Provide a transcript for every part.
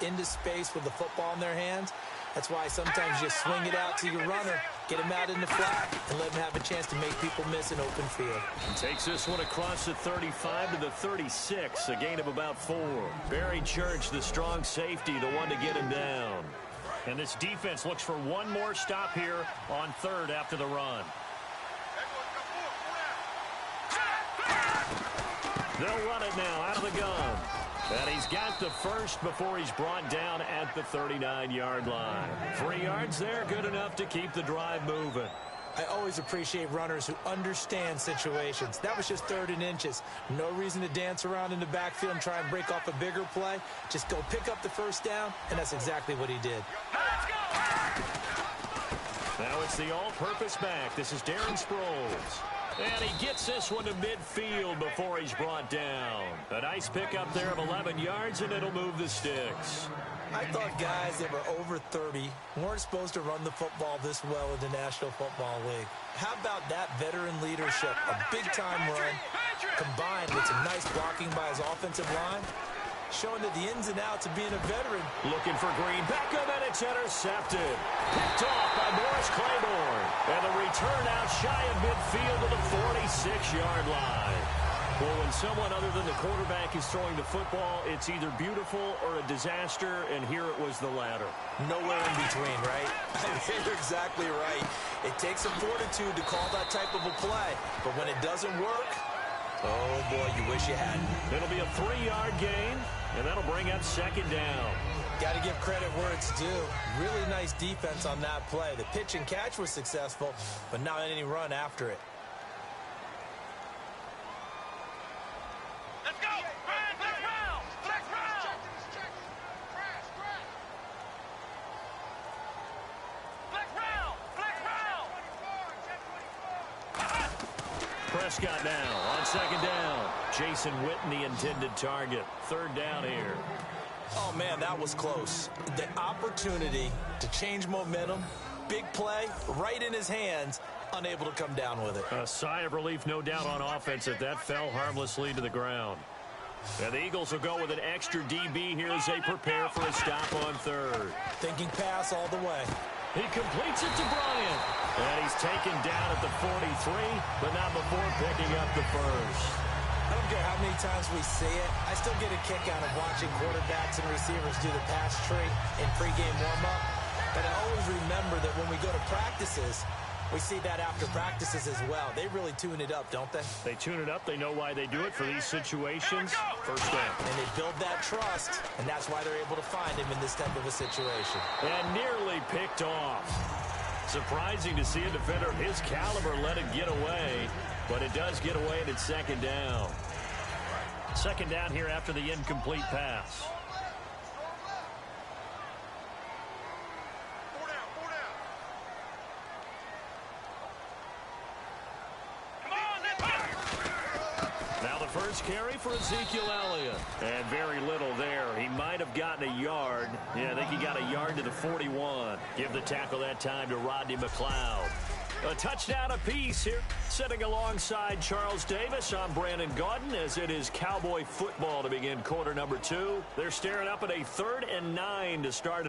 into space with the football in their hands. That's why sometimes you just swing it out to your runner, get him out in the flat, and let him have a chance to make people miss an open field. Takes this one across the 35 to the 36, a gain of about 4. Barry Church, the strong safety, the one to get him down. And this defense looks for one more stop here on third after the run. They'll run it now out of the gun. And he's got the first before he's brought down at the 39-yard line. 3 yards there, good enough to keep the drive moving. I always appreciate runners who understand situations. That was just 3rd and inches. No reason to dance around in the backfield and try and break off a bigger play. Just go pick up the first down, and that's exactly what he did. Now it's the all-purpose back. This is Darren Sproles. And he gets this one to midfield before he's brought down. A nice pickup there of 11 yards, and it'll move the sticks. I thought guys that were over 30 weren't supposed to run the football this well in the National Football League. How about that veteran leadership, a big-time run, combined with some nice blocking by his offensive line, showing that the ins and outs of being a veteran. Looking for Green. Beckham, and it's intercepted. Picked off by Morris Claiborne. And the return out shy of midfield to the 46-yard line. Well, when someone other than the quarterback is throwing the football, it's either beautiful or a disaster, and here it was the latter. Nowhere in between, right? You're exactly right. It takes some fortitude to call that type of a play, but when it doesn't work, oh boy, you wish you hadn't. It'll be a 3-yard gain, and that'll bring up 2nd down. Got to give credit where it's due. Really nice defense on that play. The pitch and catch was successful, but not any run after it. Let's go! Flex round! Flex round! Flex round! Flex round! Prescott now on 2nd down. Jason Witten, the intended target. 3rd down here. Oh, man, that was close. The opportunity to change momentum, big play, right in his hands, unable to come down with it. A sigh of relief, no doubt, on offense if that fell harmlessly to the ground. And the Eagles will go with an extra DB here as they prepare for a stop on 3rd. Thinking pass all the way. He completes it to Bryant. And he's taken down at the 43, but not before picking up the first. I don't care how many times we see it. I still get a kick out of watching quarterbacks and receivers do the pass tree in pregame warm-up. But I always remember that when we go to practices, we see that after practices as well. They really tune it up, don't they? They tune it up. They know why they do it for these situations. First down. And they build that trust, and that's why they're able to find him in this type of a situation. And nearly picked off. Surprising to see a defender of his caliber let it get away, but it does get away, and it's 2nd down. 2nd down here after the incomplete pass. Now the first carry for Ezekiel Elliott. And very little there. He might have gotten a yard. Yeah, I think he got a yard to the 41. Give the tackle that time to Rodney McLeod. A touchdown apiece here. Sitting alongside Charles Davis, I'm Brandon Gaudin as it is Cowboy football to begin quarter number 2. They're staring up at a 3rd and 9 to start.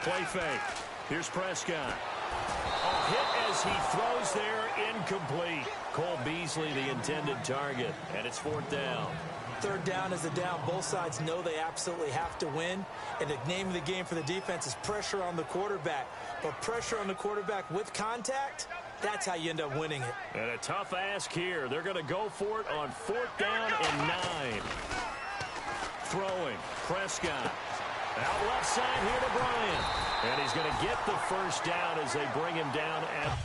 Play fake. Here's Prescott. Hit as he throws there, incomplete. Cole Beasley, the intended target, and it's 4th down. 3rd down is a down. Both sides know they absolutely have to win, and the name of the game for the defense is pressure on the quarterback. But pressure on the quarterback with contact, that's how you end up winning it. And a tough ask here. They're going to go for it on 4th down and 9. Throwing, Prescott. Out left side here to Bryant. And he's going to get the 1st down as they bring him down at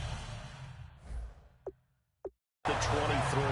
the 23.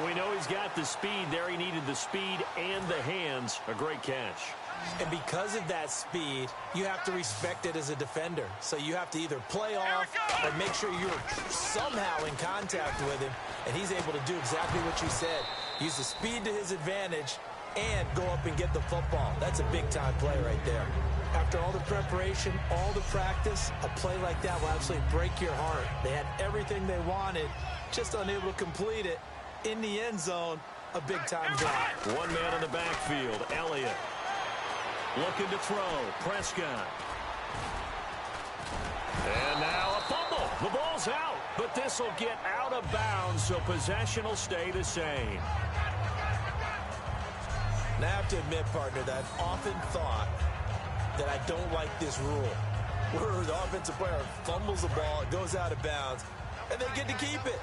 We know he's got the speed there. He needed the speed and the hands. A great catch. And because of that speed, you have to respect it as a defender. So you have to either play off or make sure you're somehow in contact with him. And he's able to do exactly what you said. Use the speed to his advantage and go up and get the football. That's a big-time play right there. After all the preparation, all the practice, a play like that will absolutely break your heart. They had everything they wanted, just unable to complete it. In the end zone, a big-time drop. One man in the backfield, Elliott. Looking to throw, Prescott. And now a fumble. The ball's out, but this will get out of bounds, so possession will stay the same. And I have to admit, partner, that I've often thought that I don't like this rule, where the offensive player fumbles the ball, it goes out of bounds, and they get to keep it.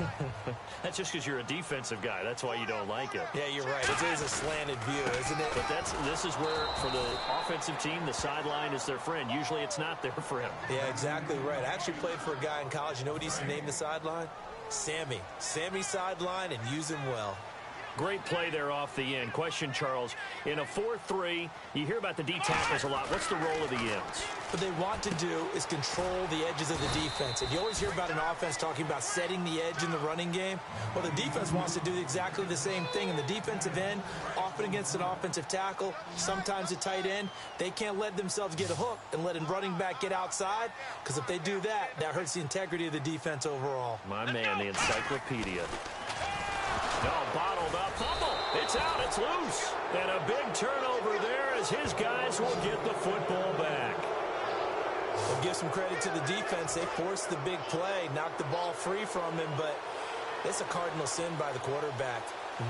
That's just because you're a defensive guy. That's why you don't like it. Yeah, you're right. It is a slanted view, isn't it? But this is where, for the offensive team, the sideline is their friend. Usually it's not there for him. Yeah, exactly right. I actually played for a guy in college. You know what he used to name the sideline? Sammy. Sammy sideline, and use him well. Great play there off the end. Question, Charles, in a 4-3, you hear about the D tackles a lot. What's the role of the ends? What they want to do is control the edges of the defense. And you always hear about an offense talking about setting the edge in the running game. Well, the defense wants to do exactly the same thing. In the defensive end, often against an offensive tackle, sometimes a tight end, they can't let themselves get a hook and let a running back get outside, because if they do that, that hurts the integrity of the defense overall. My man, the encyclopedia. No, bottled up, fumble. It's out, it's loose. And a big turnover there as his guys will get the football back. We'll give some credit to the defense. They forced the big play, knocked the ball free from him, but it's a cardinal sin by the quarterback.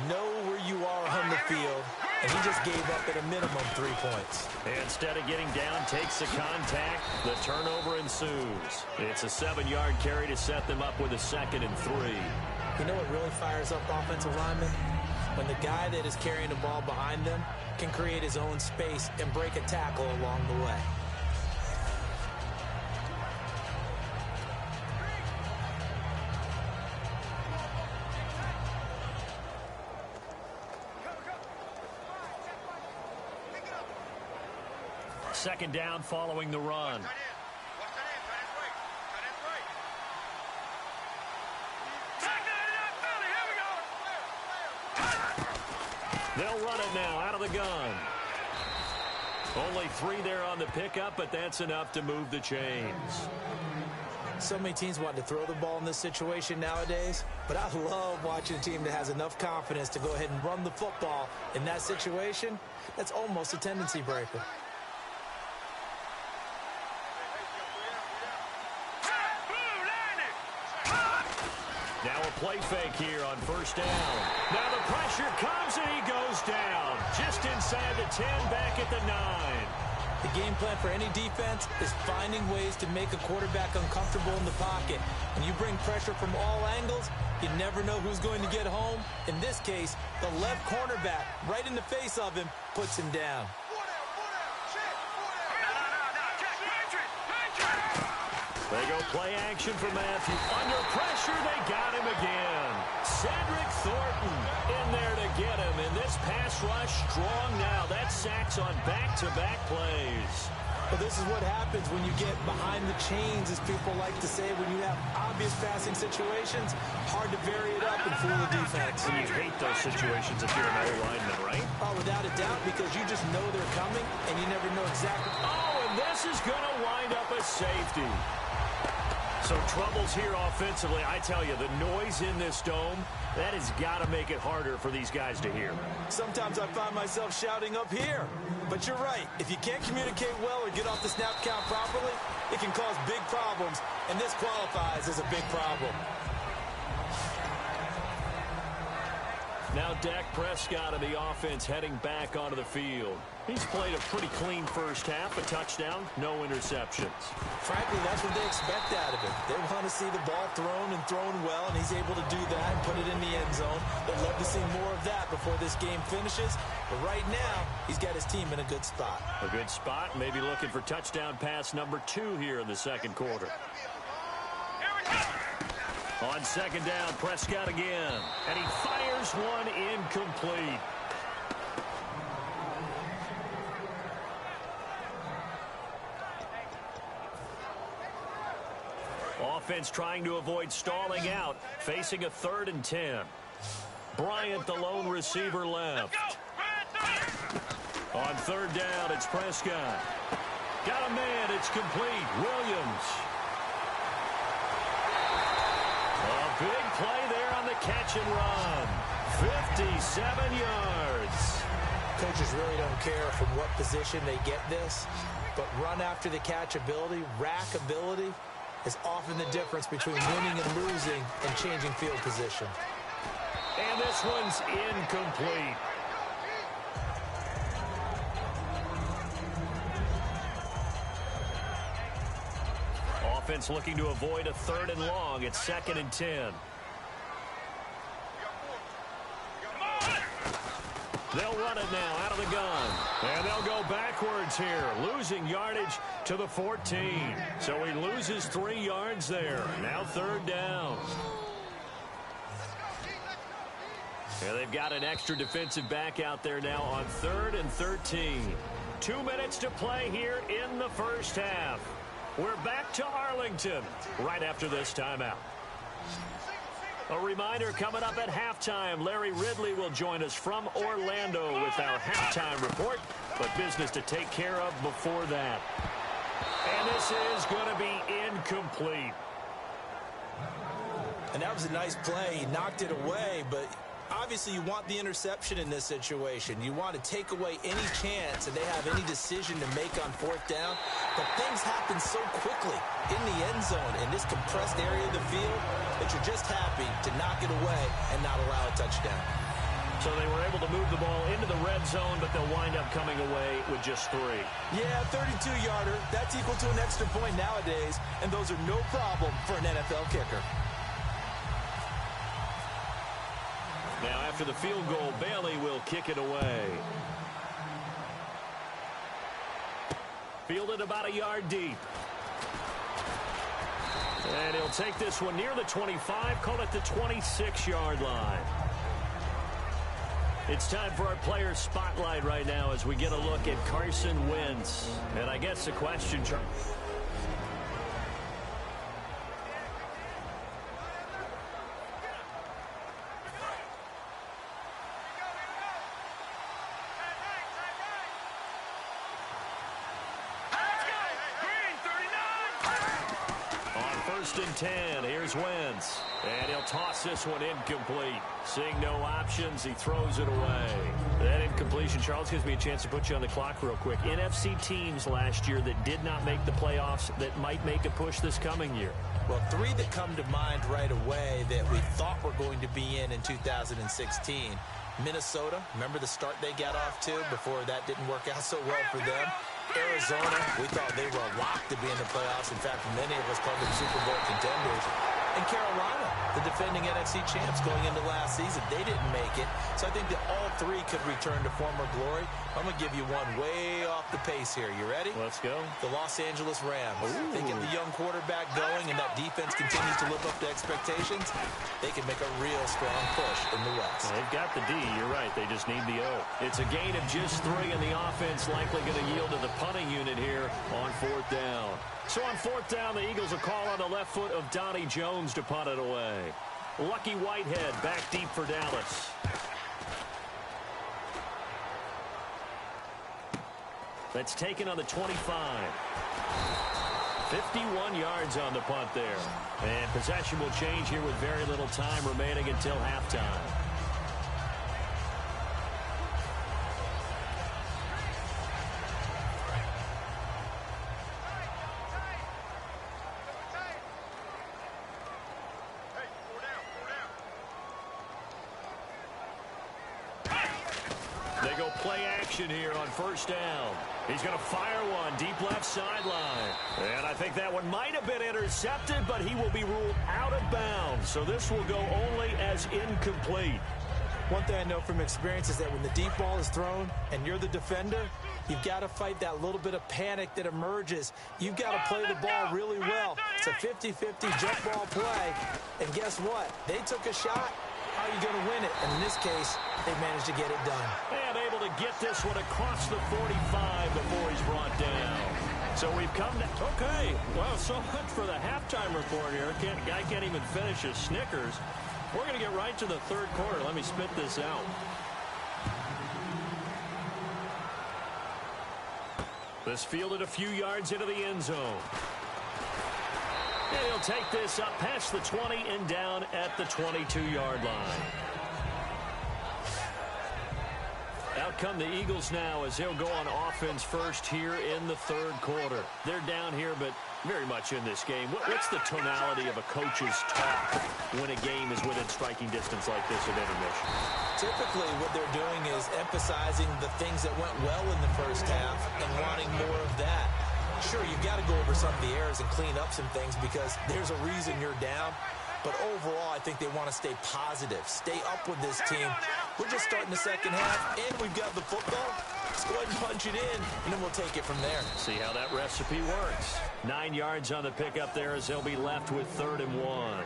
Know where you are on the field, and he just gave up at a minimum 3 points. Instead of getting down, takes the contact. The turnover ensues. It's a 7-yard carry to set them up with a 2nd and 3. You know what really fires up offensive linemen? When the guy that is carrying the ball behind them can create his own space and break a tackle along the way. Second down following the run. They'll run it now out of the gun. Only 3 there on the pickup, but that's enough to move the chains. So many teams want to throw the ball in this situation nowadays, but I love watching a team that has enough confidence to go ahead and run the football in that situation. That's almost a tendency breaker. Now a play fake here on first down. Now the pressure comes and he goes down. Just inside the 10, back at the 9. The game plan for any defense is finding ways to make a quarterback uncomfortable in the pocket. When you bring pressure from all angles, you never know who's going to get home. In this case, the left cornerback, right in the face of him, puts him down. They go play action for Matthew. Under pressure, they got him again. Cedric Thornton in there to get him. And this pass rush strong now. That's sacks on back-to-back plays. Well, this is what happens when you get behind the chains, as people like to say. When you have obvious passing situations, hard to vary it up and fool the defense. And you hate those situations if you're an O-lineman, right? Oh, without a doubt, because you just know they're coming, and you never know exactly. Oh, and this is going to wind up a safety. So troubles here offensively. I tell you, the noise in this dome, that has got to make it harder for these guys to hear. Sometimes I find myself shouting up here. But you're right. If you can't communicate well or get off the snap count properly, it can cause big problems, and this qualifies as a big problem. Now Dak Prescott of the offense heading back onto the field. He's played a pretty clean first half, a touchdown, no interceptions. Frankly, that's what they expect out of him. They want to see the ball thrown and thrown well, and he's able to do that and put it in the end zone. They'd love to see more of that before this game finishes. But right now, he's got his team in a good spot. A good spot, maybe looking for touchdown pass number 2 here in the second quarter. On second down, Prescott again. And he fires one incomplete. Offense trying to avoid stalling out, facing a 3rd and 10. Bryant, the lone receiver, left. On 3rd down, it's Prescott. Got a man, it's complete. Williams. A big play there on the catch and run. 57 yards. Coaches really don't care from what position they get this, but run after the catch ability, rack ability, is often the difference between winning and losing and changing field position. And this one's incomplete. Offense looking to avoid a 3rd and long. It's 2nd and 10. They'll run it now out of the gun. And they'll go backwards here, losing yardage to the 14. So he loses 3 yards there. Now 3rd down. And they've got an extra defensive back out there now on 3rd and 13. 2 minutes to play here in the first half. We're back to Arlington right after this timeout. A reminder coming up at halftime, Larry Ridley will join us from Orlando with our halftime report, but business to take care of before that. And this is going to be incomplete. And that was a nice play. He knocked it away, but obviously you want the interception in this situation. You want to take away any chance that they have any decision to make on 4th down. But things happen so quickly in the end zone in this compressed area of the field that you're just happy to knock it away and not allow a touchdown. So they were able to move the ball into the red zone, but they'll wind up coming away with just 3. Yeah, 32-yarder. That's equal to an extra point nowadays, and those are no problem for an NFL kicker. Now after the field goal, Bailey will kick it away. Fielded about a yard deep. And he'll take this one near the 25, call it the 26-yard line. It's time for our player spotlight right now as we get a look at Carson Wentz. And I guess the question, and 10. Here's Wentz. And he'll toss this one incomplete. Seeing no options, he throws it away. That incompletion, Charles, gives me a chance to put you on the clock real quick. NFC teams last year that did not make the playoffs that might make a push this coming year. Well, 3 that come to mind right away that we thought were going to be in 2016. Minnesota, remember the start they got off to before that didn't work out so well for them? Arizona, we thought they were a lock to be in the playoffs. In fact, many of us called them Super Bowl contenders. And Carolina, the defending NFC champs going into last season, they didn't make it. So I think that all 3 could return to former glory. I'm going to give you one way off the pace here. You ready? Let's go. The Los Angeles Rams. They get the young quarterback going, and that defense continues to to live up to expectations, they can make a real strong push in the West. They've got the D. You're right. They just need the O. It's a gain of just 3, and the offense likely going to yield to the punting unit here on 4th down. So on 4th down, the Eagles will call on the left foot of Donnie Jones to punt it away. Lucky Whitehead back deep for Dallas. That's taken on the 25. 51 yards on the punt there. And possession will change here with very little time remaining until halftime. They go play action here on 1st down. He's going to fire one deep left sideline. And I think that one might have been intercepted, but he will be ruled out of bounds. So this will go only as incomplete. One thing I know from experience is that when the deep ball is thrown and you're the defender, you've got to fight that little bit of panic that emerges. You've got to play the ball really well. It's a 50-50 jump ball play. And guess what? They took a shot. How are you going to win it? And in this case, they managed to get it done. And able to get this one across the 45 before he's brought down. So we've come to... Okay, well, so much for the halftime report here. Guy can't even finish his Snickers. We're going to get right to the 3rd quarter. Let me spit this out. This fielded a few yards into the end zone. And he'll take this up past the 20 and down at the 22-yard line. Out come the Eagles now as they'll go on offense first here in the 3rd quarter. They're down here, but very much in this game. What's the tonality of a coach's talk when a game is within striking distance like this at intermission? Typically, what they're doing is emphasizing the things that went well in the first half and wanting more of that. Sure, you've got to go over some of the errors and clean up some things because there's a reason you're down. But overall, I think they want to stay positive, stay up with this team. We're just starting the second half, and we've got the football. Let's go ahead and punch it in, and then we'll take it from there. See how that recipe works. 9 yards on the pickup there as they'll be left with 3rd and 1.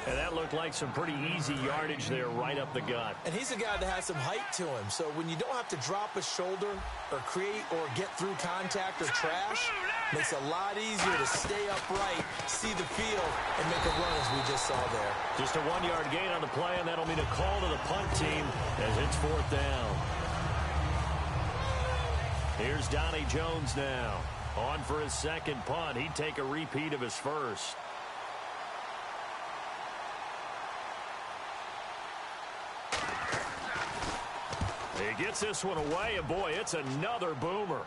And that looked like some pretty easy yardage there right up the gut. And he's a guy that has some height to him. So when you don't have to drop a shoulder or create or get through contact or trash, makes it a lot easier to stay upright, see the field, and make a run as we just saw there. Just a 1-yard gain on the play, and that'll mean a call to the punt team as it's 4th down. Here's Donnie Jones now. On for his 2nd punt. He'd take a repeat of his first. He gets this one away, and boy, it's another boomer.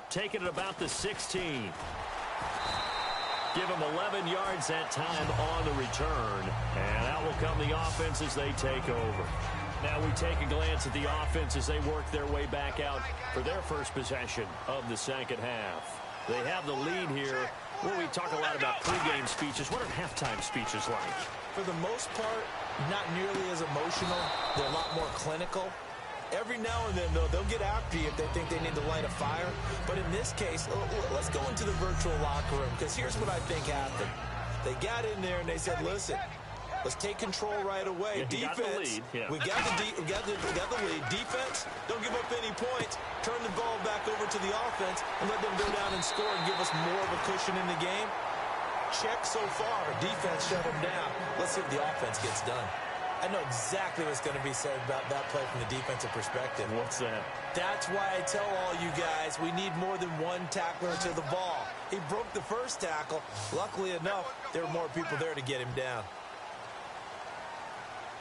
Taking it about the 16. Give him 11 yards that time on the return. And out will come the offense as they take over. Now we take a glance at the offense as they work their way back out for their first possession of the second half. They have the lead here. Well, we talk a lot about pregame speeches. What are halftime speeches like? For the most part, not nearly as emotional. They're a lot more clinical. Every now and then, though, they'll get after you if they think they need to light a fire. But in this case, let's go into the virtual locker room, because here's what I think happened. They got in there and they said, listen, let's take control right away. Yeah, Defense, we got the lead. Defense, don't give up any points. Turn the ball back over to the offense and let them go down and score and give us more of a cushion in the game. Check so far. Defense shut them down. Let's see if the offense gets done. I know exactly what's going to be said about that play from the defensive perspective. What's that? That's why I tell all you guys we need more than one tackler to the ball. He broke the first tackle. Luckily enough, there were more people there to get him down.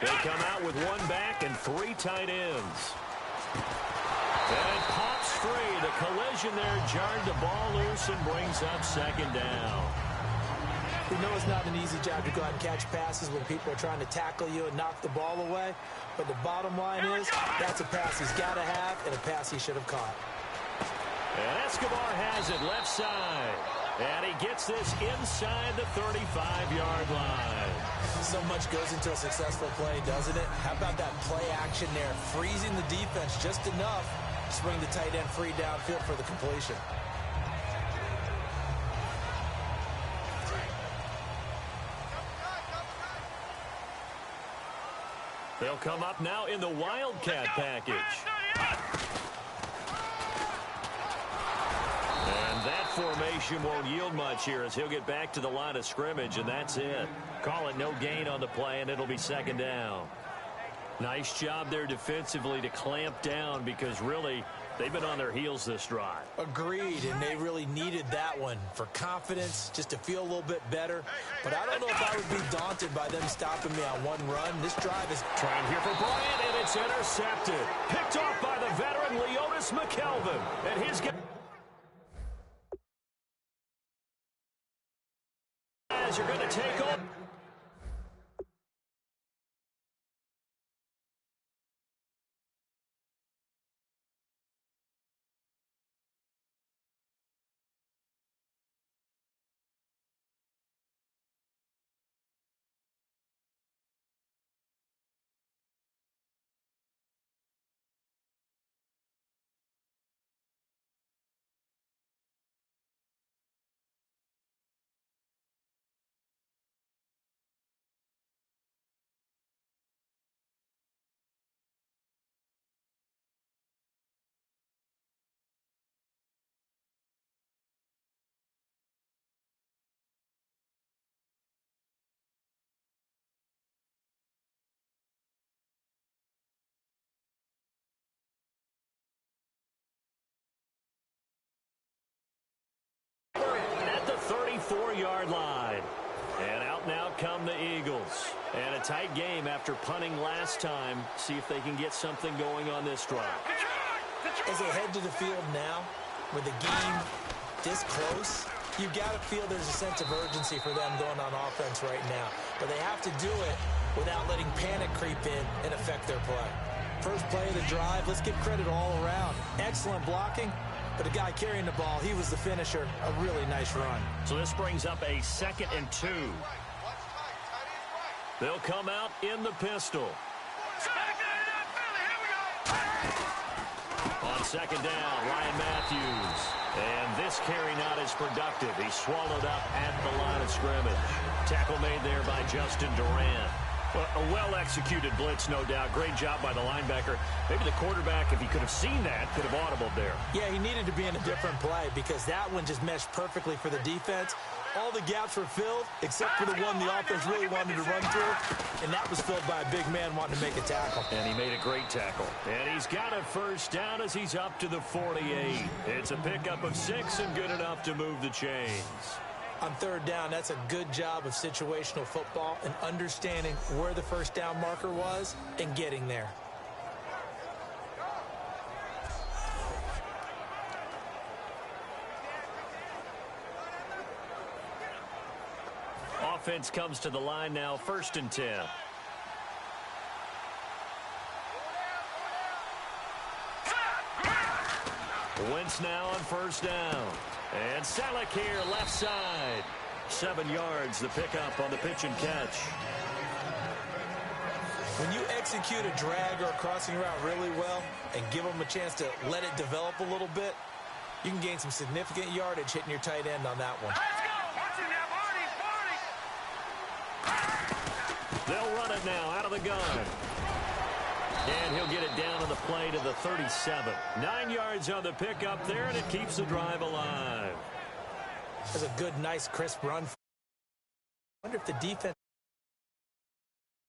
They come out with one back and 3 tight ends. And it pops free. The collision there jarred the ball loose and brings up 2nd down. We know it's not an easy job to go out and catch passes when people are trying to tackle you and knock the ball away. But the bottom line is, that's a pass he's got to have and a pass he should have caught. And Escobar has it left side. And he gets this inside the 35-yard line. So much goes into a successful play, doesn't it? How about that play action there? Freezing the defense just enough to swing the tight end free downfield for the completion. They'll come up now in the Wildcat package. And that formation won't yield much here as he'll get back to the line of scrimmage, and that's it. Call it no gain on the play, and it'll be second down. Nice job there defensively to clamp down because really they've been on their heels this drive. Agreed, and they really needed that one for confidence, just to feel a little bit better. But I don't know if I would be daunted by them stopping me on one run. This drive is trying here for Bryant, and it's intercepted. Picked off by the veteran Leonis McKelvin. And his guys are going to take on. At the 34-yard line. And out now come the Eagles. And a tight game after punting last time. See if they can get something going on this drive. as they head to the field now, with the game this close, you've got to feel there's a sense of urgency for them going on offense right now. But they have to do it without letting panic creep in and affect their play. First play of the drive, let's give credit all around. Excellent blocking, but the guy carrying the ball, he was the finisher. A really nice run. So this brings up a 2nd and 2. They'll come out in the pistol. On second down, Ryan Matthews. And this carry not as productive. He's swallowed up at the line of scrimmage. Tackle made there by Justin Durant. Well, a well-executed blitz, no doubt. Great job by the linebacker. Maybe the quarterback, if he could have seen that, could have audibled there. Yeah, he needed to be in a different play because that one just meshed perfectly for the defense. All the gaps were filled except for the one the offense really wanted to run through, and that was filled by a big man wanting to make a tackle. And he made a great tackle. And he's got a first down as he's up to the 48. It's a pickup of 6 and good enough to move the chains. On third down, that's a good job of situational football and understanding where the first down marker was and getting there. Offense comes to the line now, 1st and 10. Wentz now on first down. And Selleck here, left side. 7 yards, the pickup on the pitch and catch. When you execute a drag or a crossing route really well and give them a chance to let it develop a little bit, you can gain some significant yardage hitting your tight end on that one. They'll run it now out of the gun. And he'll get it down on the play to the 37. 9 yards on the pickup there, and it keeps the drive alive. That's a good, nice, crisp run. I wonder if the defense